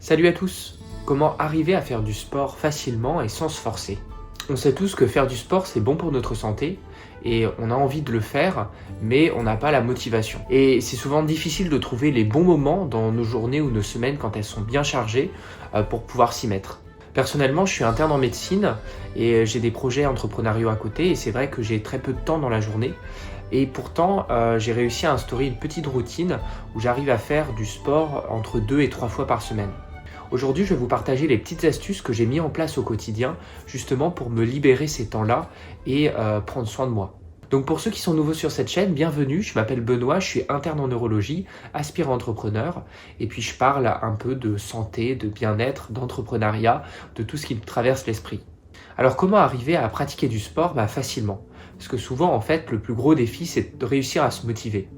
Salut à tous! Comment arriver à faire du sport facilement et sans se forcer? On sait tous que faire du sport c'est bon pour notre santé et on a envie de le faire, mais on n'a pas la motivation. Et c'est souvent difficile de trouver les bons moments dans nos journées ou nos semaines quand elles sont bien chargées pour pouvoir s'y mettre. Personnellement, je suis interne en médecine et j'ai des projets entrepreneuriaux à côté et c'est vrai que j'ai très peu de temps dans la journée. Et pourtant, j'ai réussi à instaurer une petite routine où j'arrive à faire du sport entre 2 et 3 fois par semaine. Aujourd'hui, je vais vous partager les petites astuces que j'ai mis en place au quotidien, justement pour me libérer ces temps-là et prendre soin de moi. Donc pour ceux qui sont nouveaux sur cette chaîne, bienvenue, je m'appelle Benoît, je suis interne en neurologie, aspirant entrepreneur, et puis je parle un peu de santé, de bien-être, d'entrepreneuriat, de tout ce qui me traverse l'esprit. Alors comment arriver à pratiquer du sport? Facilement. Parce que souvent, en fait, le plus gros défi, c'est de réussir à se motiver.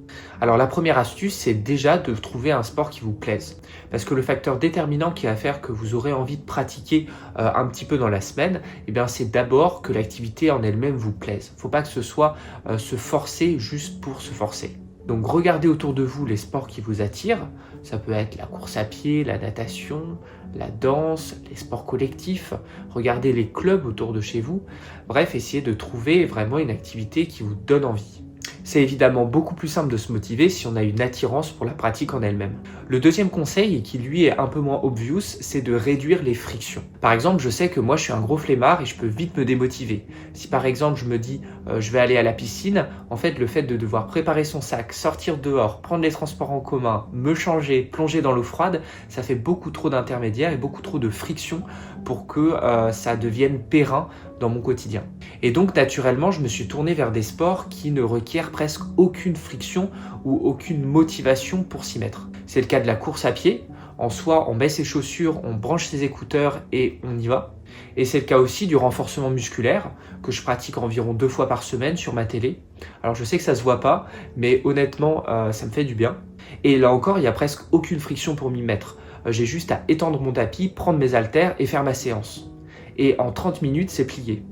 Alors la première astuce, c'est déjà de trouver un sport qui vous plaise. Parce que le facteur déterminant qui va faire que vous aurez envie de pratiquer un petit peu dans la semaine, c'est d'abord que l'activité en elle-même vous plaise. Il ne faut pas que ce soit se forcer juste pour se forcer. Donc regardez autour de vous les sports qui vous attirent. Ça peut être la course à pied, la natation, la danse, les sports collectifs. Regardez les clubs autour de chez vous. Bref, essayez de trouver vraiment une activité qui vous donne envie. C'est évidemment beaucoup plus simple de se motiver si on a une attirance pour la pratique en elle-même. Le deuxième conseil, et qui lui est un peu moins obvious, c'est de réduire les frictions. Par exemple, je sais que moi je suis un gros flemmard et je peux vite me démotiver. Si par exemple je me dis je vais aller à la piscine, en fait le fait de devoir préparer son sac, sortir dehors, prendre les transports en commun, me changer, plonger dans l'eau froide, ça fait beaucoup trop d'intermédiaires et beaucoup trop de frictions pour que ça devienne périn dans mon quotidien. Et donc naturellement, je me suis tourné vers des sports qui ne requièrent presque aucune friction ou aucune motivation pour s'y mettre. C'est le cas de la course à pied. En soi, on met ses chaussures, on branche ses écouteurs et on y va. Et c'est le cas aussi du renforcement musculaire que je pratique environ 2 fois par semaine sur ma télé. Alors je sais que ça se voit pas, mais honnêtement, ça me fait du bien. Et là encore, il n'y a presque aucune friction pour m'y mettre. J'ai juste à étendre mon tapis, prendre mes haltères et faire ma séance. Et en 30 minutes, c'est plié.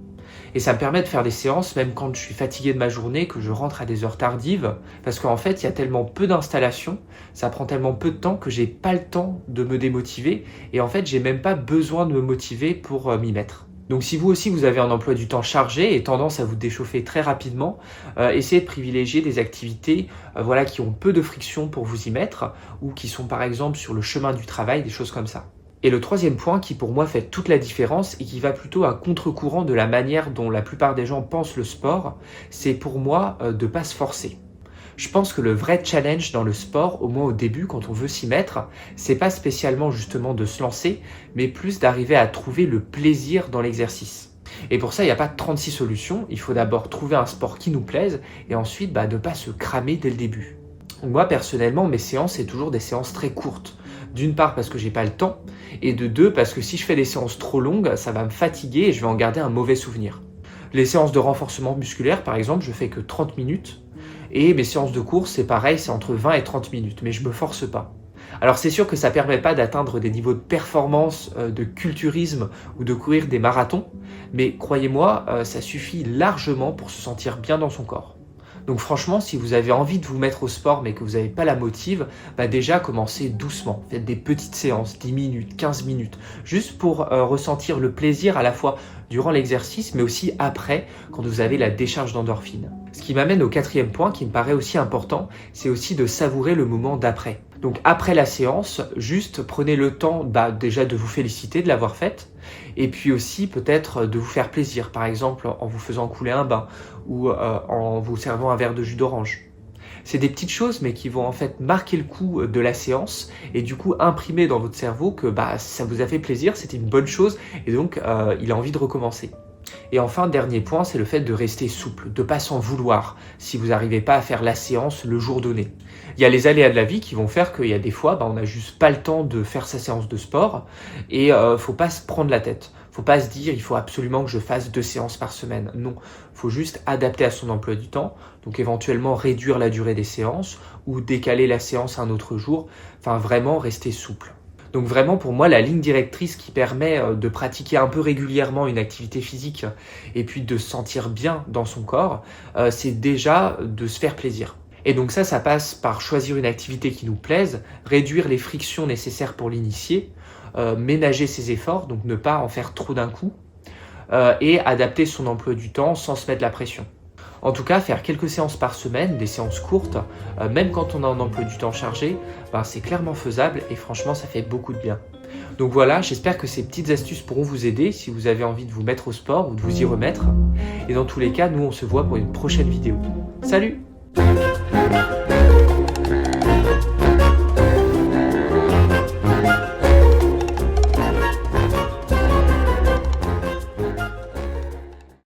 Et ça me permet de faire des séances même quand je suis fatigué de ma journée, que je rentre à des heures tardives, parce qu'en fait, il y a tellement peu d'installations, ça prend tellement peu de temps que j'ai pas le temps de me démotiver, et en fait, j'ai même pas besoin de me motiver pour m'y mettre. Donc si vous aussi vous avez un emploi du temps chargé et tendance à vous déchauffer très rapidement, essayez de privilégier des activités qui ont peu de friction pour vous y mettre, ou qui sont par exemple sur le chemin du travail, des choses comme ça. Et le troisième point qui pour moi fait toute la différence et qui va plutôt à contre-courant de la manière dont la plupart des gens pensent le sport, c'est pour moi de ne pas se forcer. Je pense que le vrai challenge dans le sport, au moins au début quand on veut s'y mettre, c'est pas spécialement justement de se lancer, mais plus d'arriver à trouver le plaisir dans l'exercice. Et pour ça, il n'y a pas 36 solutions, il faut d'abord trouver un sport qui nous plaise et ensuite ne pas se cramer dès le début. Moi personnellement, mes séances, c'est toujours des séances très courtes. D'une part parce que j'ai pas le temps, et de deux parce que si je fais des séances trop longues, ça va me fatiguer et je vais en garder un mauvais souvenir. Les séances de renforcement musculaire, par exemple, je fais que 30 minutes, et mes séances de course, c'est pareil, c'est entre 20 et 30 minutes, mais je me force pas. Alors c'est sûr que ça permet pas d'atteindre des niveaux de performance, de culturisme ou de courir des marathons, mais croyez-moi, ça suffit largement pour se sentir bien dans son corps. Donc franchement, si vous avez envie de vous mettre au sport mais que vous n'avez pas la motive, déjà commencez doucement. Faites des petites séances, 10 minutes, 15 minutes, juste pour ressentir le plaisir à la fois durant l'exercice mais aussi après quand vous avez la décharge d'endorphine. Ce qui m'amène au quatrième point qui me paraît aussi important, c'est aussi de savourer le moment d'après. Donc après la séance, juste prenez le temps déjà de vous féliciter de l'avoir faite et puis aussi peut-être de vous faire plaisir, par exemple en vous faisant couler un bain ou en vous servant un verre de jus d'orange. C'est des petites choses mais qui vont en fait marquer le coup de la séance et du coup imprimer dans votre cerveau que ça vous a fait plaisir, c'était une bonne chose et donc il a envie de recommencer. Et enfin, dernier point, c'est le fait de rester souple, de ne pas s'en vouloir si vous n'arrivez pas à faire la séance le jour donné. Il y a les aléas de la vie qui vont faire qu'il y a des fois, on n'a juste pas le temps de faire sa séance de sport et faut pas se prendre la tête. Faut pas se dire il faut absolument que je fasse 2 séances par semaine. Non, faut juste adapter à son emploi du temps, donc éventuellement réduire la durée des séances ou décaler la séance à un autre jour, vraiment rester souple. Donc vraiment pour moi la ligne directrice qui permet de pratiquer un peu régulièrement une activité physique et puis de se sentir bien dans son corps, c'est déjà de se faire plaisir. Et donc ça passe par choisir une activité qui nous plaise, réduire les frictions nécessaires pour l'initier, ménager ses efforts, donc ne pas en faire trop d'un coup, et adapter son emploi du temps sans se mettre la pression. En tout cas, faire quelques séances par semaine, des séances courtes, même quand on a un emploi du temps chargé, c'est clairement faisable et franchement, ça fait beaucoup de bien. Donc voilà, j'espère que ces petites astuces pourront vous aider si vous avez envie de vous mettre au sport ou de vous y remettre. Et dans tous les cas, nous, on se voit pour une prochaine vidéo. Salut!